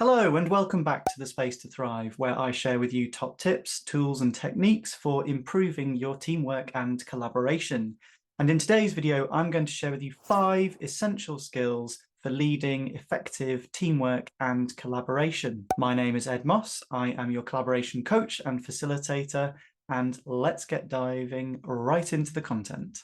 Hello, and welcome back to the Space to Thrive, where I share with you top tips, tools, and techniques for improving your teamwork and collaboration. And in today's video, I'm going to share with you 5 essential skills for leading effective teamwork and collaboration. My name is Ed Moss. I am your collaboration coach and facilitator, and let's get diving right into the content.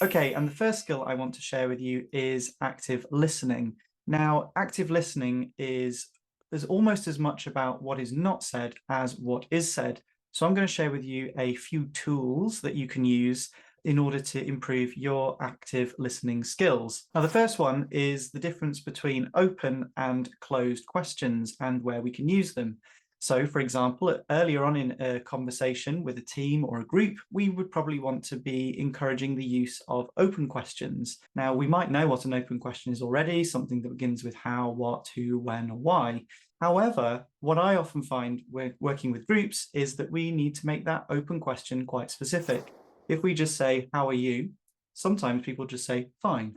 Okay, and the first skill I want to share with you is active listening. Now, active listening is there's almost as much about what is not said as what is said. So I'm going to share with you a few tools that you can use in order to improve your active listening skills. Now, the first one is the difference between open and closed questions and where we can use them. So, for example, earlier on in a conversation with a team or a group, we would probably want to be encouraging the use of open questions. Now, we might know what an open question is already, something that begins with how, what, who, when, or why. However, what I often find when working with groups is that we need to make that open question quite specific. If we just say, how are you? Sometimes people just say, fine.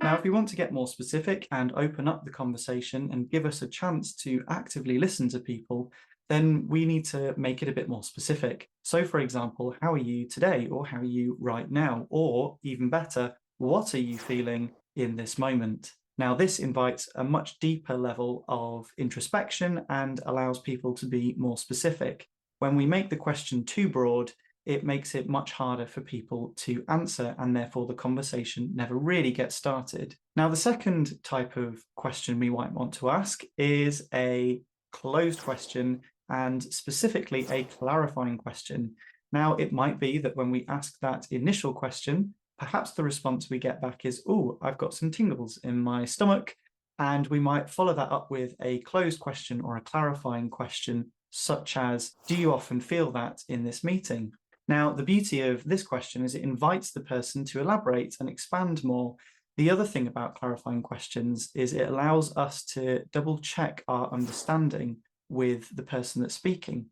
Now, if we want to get more specific and open up the conversation and give us a chance to actively listen to people, then we need to make it a bit more specific. So, for example, how are you today? Or how are you right now? Or even better, what are you feeling in this moment? Now, this invites a much deeper level of introspection and allows people to be more specific. When we make the question too broad, it makes it much harder for people to answer, and therefore the conversation never really gets started. Now, the second type of question we might want to ask is a closed question, and specifically a clarifying question. Now, it might be that when we ask that initial question, perhaps the response we get back is, oh, I've got some tingles in my stomach, and we might follow that up with a closed question or a clarifying question, such as, do you often feel that in this meeting? Now, the beauty of this question is it invites the person to elaborate and expand more. The other thing about clarifying questions is it allows us to double check our understanding with the person that's speaking.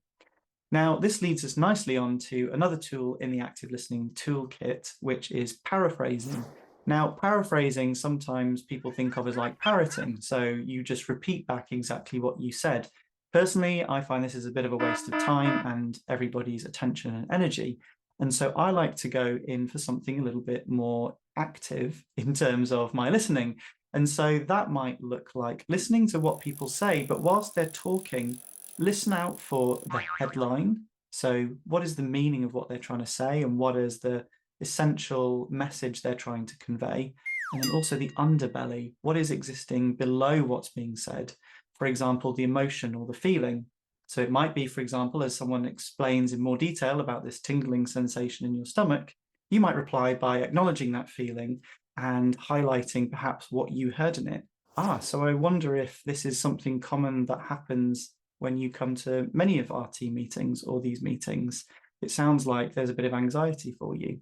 Now, this leads us nicely on to another tool in the active listening toolkit, which is paraphrasing. Now, paraphrasing, sometimes people think of as like parroting. So you just repeat back exactly what you said. Personally, I find this is a bit of a waste of time and everybody's attention and energy. And so I like to go in for something a little bit more active in terms of my listening. And so that might look like listening to what people say, but whilst they're talking, listen out for the headline. So, what is the meaning of what they're trying to say, and what is the essential message they're trying to convey? And then also the underbelly. What is existing below what's being said? For example, the emotion or the feeling. So, it might be, for example, as someone explains in more detail about this tingling sensation in your stomach, you might reply by acknowledging that feeling and highlighting perhaps what you heard in it. So I wonder if this is something common that happens when you come to many of our team meetings or these meetings. It sounds like there's a bit of anxiety for you.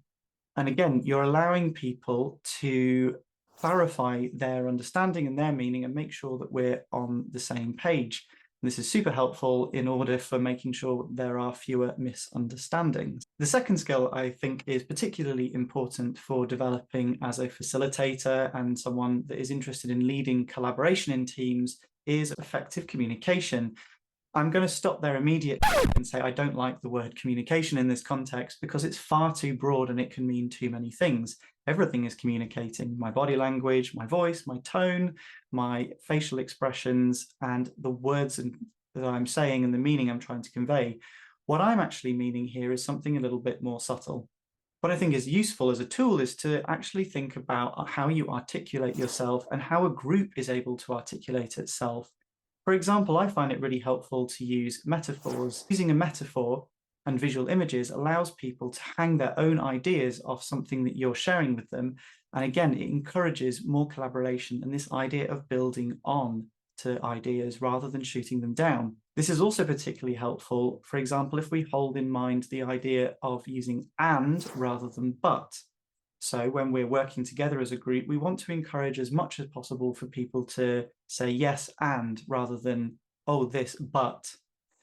And again, you're allowing people to clarify their understanding and their meaning and make sure that we're on the same page. And this is super helpful in order for making sure there are fewer misunderstandings. The second skill I think is particularly important for developing as a facilitator and someone that is interested in leading collaboration in teams is effective communication. I'm going to stop there immediately and say I don't like the word communication in this context because it's far too broad and it can mean too many things. Everything is communicating: my body language, my voice, my tone, my facial expressions, and the words that I'm saying and the meaning I'm trying to convey. What I'm actually meaning here is something a little bit more subtle. What I think is useful as a tool is to actually think about how you articulate yourself and how a group is able to articulate itself. For example, I find it really helpful to use metaphors. Using a metaphor and visual images allows people to hang their own ideas off something that you're sharing with them. And again, it encourages more collaboration and this idea of building on to ideas rather than shooting them down. This is also particularly helpful, for example, if we hold in mind the idea of using and rather than but. So when we're working together as a group, we want to encourage as much as possible for people to say yes and rather than, oh, this, but.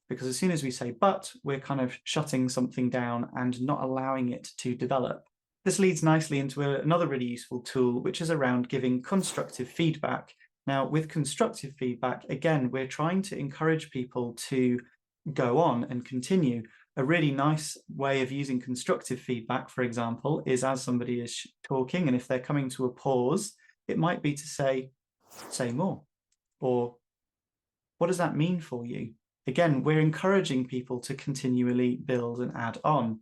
Because as soon as we say but, we're kind of shutting something down and not allowing it to develop. This leads nicely into another really useful tool, which is around giving constructive feedback. Now, with constructive feedback, again, we're trying to encourage people to go on and continue. A really nice way of using constructive feedback, for example, is as somebody is talking, and if they're coming to a pause, it might be to say more, or what does that mean for you? Again, we're encouraging people to continually build and add on.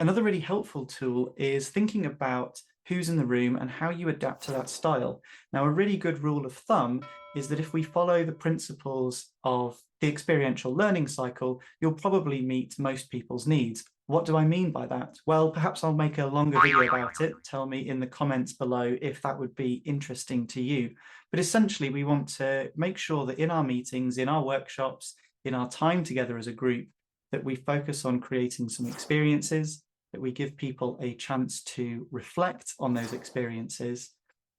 Another really helpful tool is thinking about who's in the room and how you adapt to that style. Now, a really good rule of thumb is that if we follow the principles of the experiential learning cycle, you'll probably meet most people's needs. What do I mean by that? Well, perhaps I'll make a longer video about it. Tell me in the comments below if that would be interesting to you. But essentially, we want to make sure that in our meetings, in our workshops, in our time together as a group, that we focus on creating some experiences, that we give people a chance to reflect on those experiences.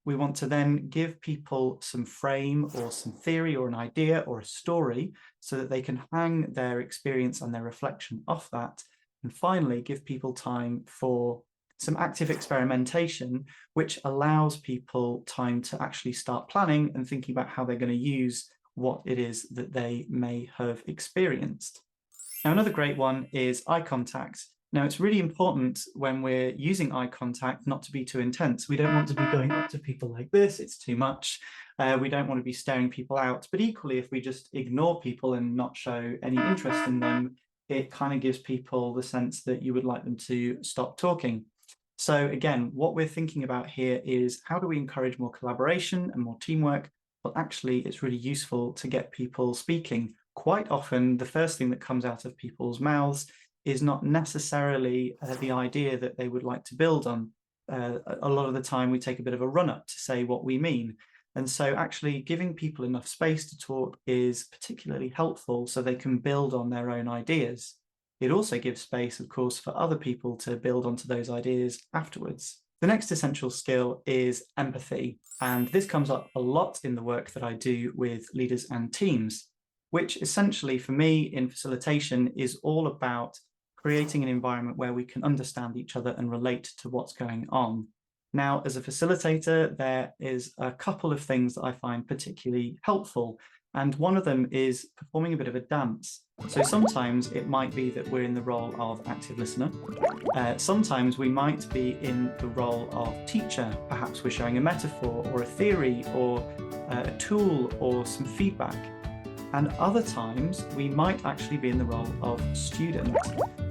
We want to then give people some frame or some theory or an idea or a story so that they can hang their experience and their reflection off that. And finally, give people time for some active experimentation, which allows people time to actually start planning and thinking about how they're going to use what it is that they may have experienced. Now, another great one is eye contact. Now, it's really important when we're using eye contact not to be too intense. We don't want to be going up to people like this, it's too much. We don't want to be staring people out. But equally, if we just ignore people and not show any interest in them, it kind of gives people the sense that you would like them to stop talking. So again, what we're thinking about here is how do we encourage more collaboration and more teamwork? Well, actually, it's really useful to get people speaking. Quite often, the first thing that comes out of people's mouths is not necessarily the idea that they would like to build on. A lot of the time, we take a bit of a run-up to say what we mean. And so actually giving people enough space to talk is particularly helpful so they can build on their own ideas. It also gives space, of course, for other people to build onto those ideas afterwards. The next essential skill is empathy. And this comes up a lot in the work that I do with leaders and teams, which essentially for me in facilitation is all about creating an environment where we can understand each other and relate to what's going on. Now, as a facilitator, there is a couple of things that I find particularly helpful. And one of them is performing a bit of a dance. So sometimes it might be that we're in the role of active listener. Sometimes we might be in the role of teacher. Perhaps we're showing a metaphor or a theory or a tool or some feedback. And other times we might actually be in the role of student.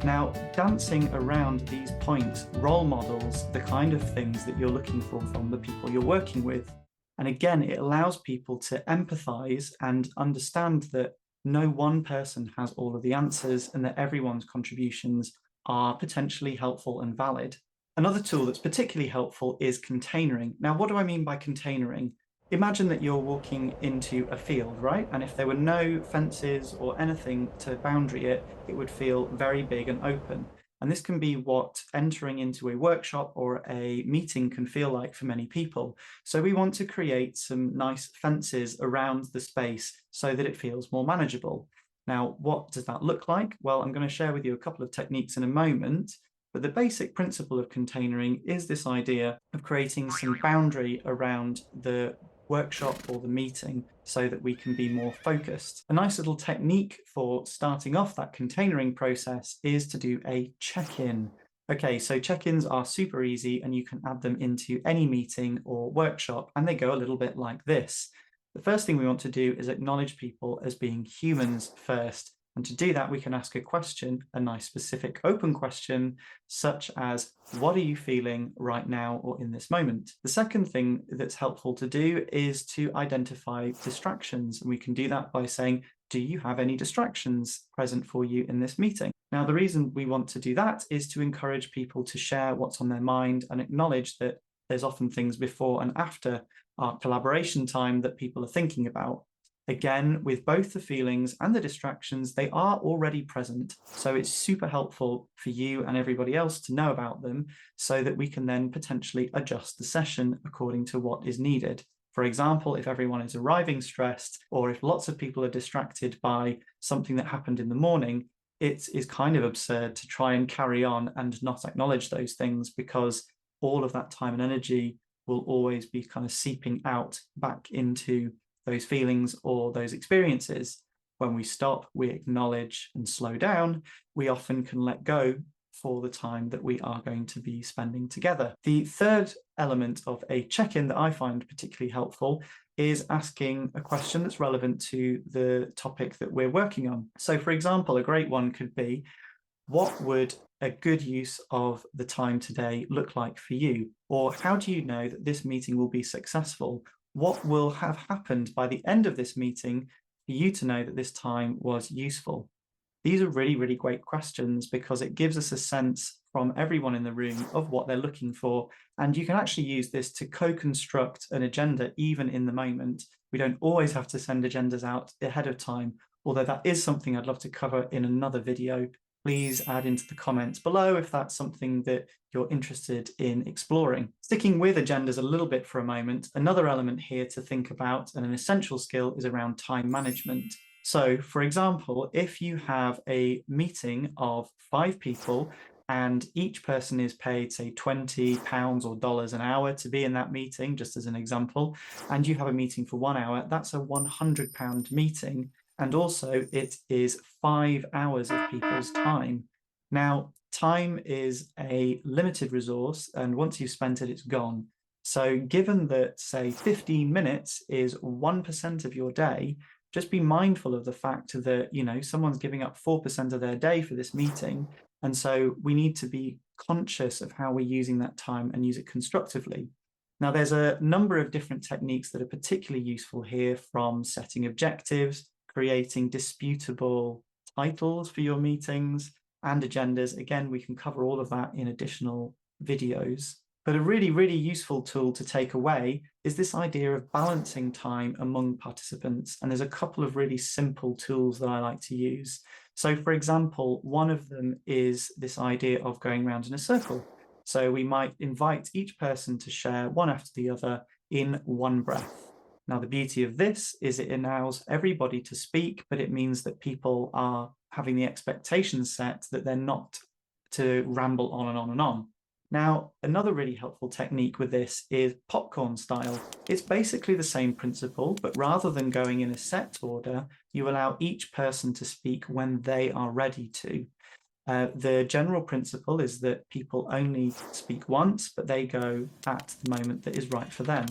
Now, dancing around these points, role models, the kind of things that you're looking for from the people you're working with. And again, it allows people to empathize and understand that no one person has all of the answers and that everyone's contributions are potentially helpful and valid. Another tool that's particularly helpful is containering. Now, what do I mean by containering? Imagine that you're walking into a field, right? And if there were no fences or anything to boundary it, it would feel very big and open. And this can be what entering into a workshop or a meeting can feel like for many people. So we want to create some nice fences around the space so that it feels more manageable. Now, what does that look like? Well, I'm going to share with you a couple of techniques in a moment. But the basic principle of containering is this idea of creating some boundary around the workshop or the meeting so that we can be more focused. A nice little technique for starting off that containering process is to do a check-in. Okay, so check-ins are super easy and you can add them into any meeting or workshop, and they go a little bit like this. The first thing we want to do is acknowledge people as being humans first. And to do that, we can ask a question, a nice specific open question, such as, what are you feeling right now or in this moment? The second thing that's helpful to do is to identify distractions. And we can do that by saying, do you have any distractions present for you in this meeting? Now, the reason we want to do that is to encourage people to share what's on their mind and acknowledge that there's often things before and after our collaboration time that people are thinking about. Again, with both the feelings and the distractions, they are already present. So it's super helpful for you and everybody else to know about them so that we can then potentially adjust the session according to what is needed. For example, if everyone is arriving stressed, or if lots of people are distracted by something that happened in the morning, it is kind of absurd to try and carry on and not acknowledge those things, because all of that time and energy will always be kind of seeping out back into those feelings or those experiences. When we stop, we acknowledge and slow down, we often can let go for the time that we are going to be spending together. The third element of a check-in that I find particularly helpful is asking a question that's relevant to the topic that we're working on. So for example, a great one could be, what would a good use of the time today look like for you? Or how do you know that this meeting will be successful? What will have happened by the end of this meeting for you to know that this time was useful? These are really, really great questions because it gives us a sense from everyone in the room of what they're looking for. And you can actually use this to co-construct an agenda even in the moment. We don't always have to send agendas out ahead of time, although that is something I'd love to cover in another video. Please add into the comments below if that's something that you're interested in exploring. Sticking with agendas a little bit for a moment, another element here to think about and an essential skill is around time management. So for example, if you have a meeting of 5 people and each person is paid, say, £20 or dollars an hour to be in that meeting, just as an example, and you have a meeting for 1 hour, that's a £100 meeting. And also it is 5 hours of people's time. Now, time is a limited resource, and once you've spent it, it's gone. So given that, say, 15 minutes is 1% of your day, just be mindful of the fact that, someone's giving up 4% of their day for this meeting. And so we need to be conscious of how we're using that time and use it constructively. Now, there's a number of different techniques that are particularly useful here, from setting objectives, creating disputable titles for your meetings and agendas. Again, we can cover all of that in additional videos. But a really, really useful tool to take away is this idea of balancing time among participants. And there's a couple of really simple tools that I like to use. So for example, one of them is this idea of going around in a circle. So we might invite each person to share one after the other in one breath. Now, the beauty of this is it allows everybody to speak, but it means that people are having the expectations set that they're not to ramble on and on and on. Now, another really helpful technique with this is popcorn style. It's basically the same principle, but rather than going in a set order, you allow each person to speak when they are ready to. The general principle is that people only speak once, but they go at the moment that is right for them.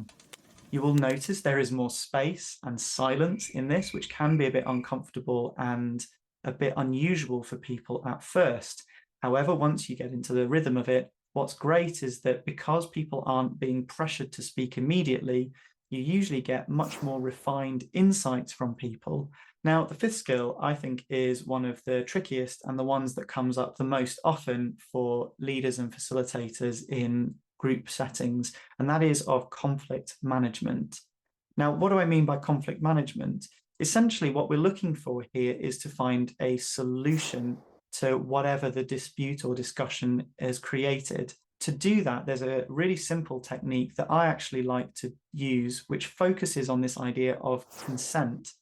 You will notice there is more space and silence in this, which can be a bit uncomfortable and a bit unusual for people at first. However, once you get into the rhythm of it, what's great is that because people aren't being pressured to speak immediately, you usually get much more refined insights from people. Now, the fifth skill, I think, is one of the trickiest and the ones that comes up the most often for leaders and facilitators in group settings, and that is of conflict management. Now, what do I mean by conflict management? Essentially, what we're looking for here is to find a solution to whatever the dispute or discussion is created. To do that, there's a really simple technique that I actually like to use, which focuses on this idea of consent.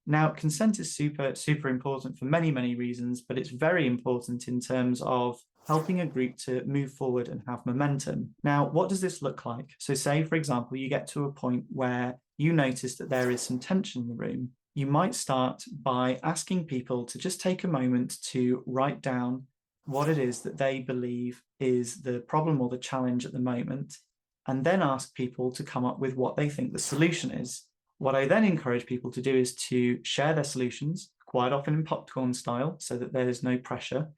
Now, consent is super, super important for many, many reasons, but it's very important in terms of helping a group to move forward and have momentum. Now, what does this look like? So say, for example, you get to a point where you notice that there is some tension in the room. You might start by asking people to just take a moment to write down what it is that they believe is the problem or the challenge at the moment, and then ask people to come up with what they think the solution is. What I then encourage people to do is to share their solutions, quite often in popcorn style, so that there's no pressure,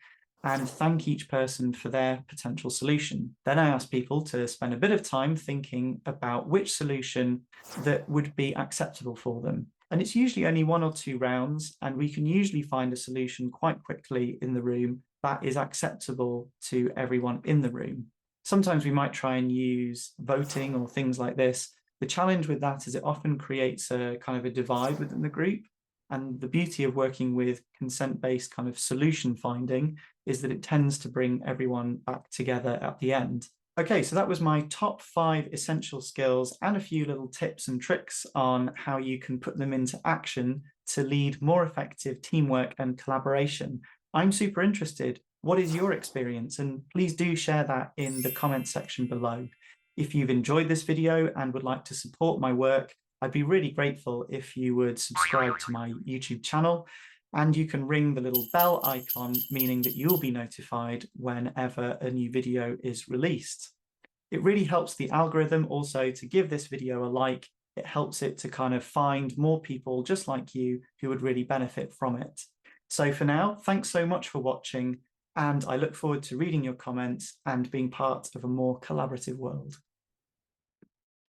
and thank each person for their potential solution. Then I ask people to spend a bit of time thinking about which solution that would be acceptable for them. And it's usually only 1 or 2 rounds, and we can usually find a solution quite quickly in the room that is acceptable to everyone in the room. Sometimes we might try and use voting or things like this. The challenge with that is it often creates a kind of a divide within the group. And the beauty of working with consent-based kind of solution finding is that it tends to bring everyone back together at the end. Okay, so that was my top 5 essential skills and a few little tips and tricks on how you can put them into action to lead more effective teamwork and collaboration. I'm super interested. What is your experience? And please do share that in the comment section below. If you've enjoyed this video and would like to support my work, I'd be really grateful if you would subscribe to my YouTube channel, and you can ring the little bell icon, meaning that you'll be notified whenever a new video is released. It really helps the algorithm also to give this video a like. It helps it to kind of find more people just like you who would really benefit from it. So for now, thanks so much for watching, and I look forward to reading your comments and being part of a more collaborative world.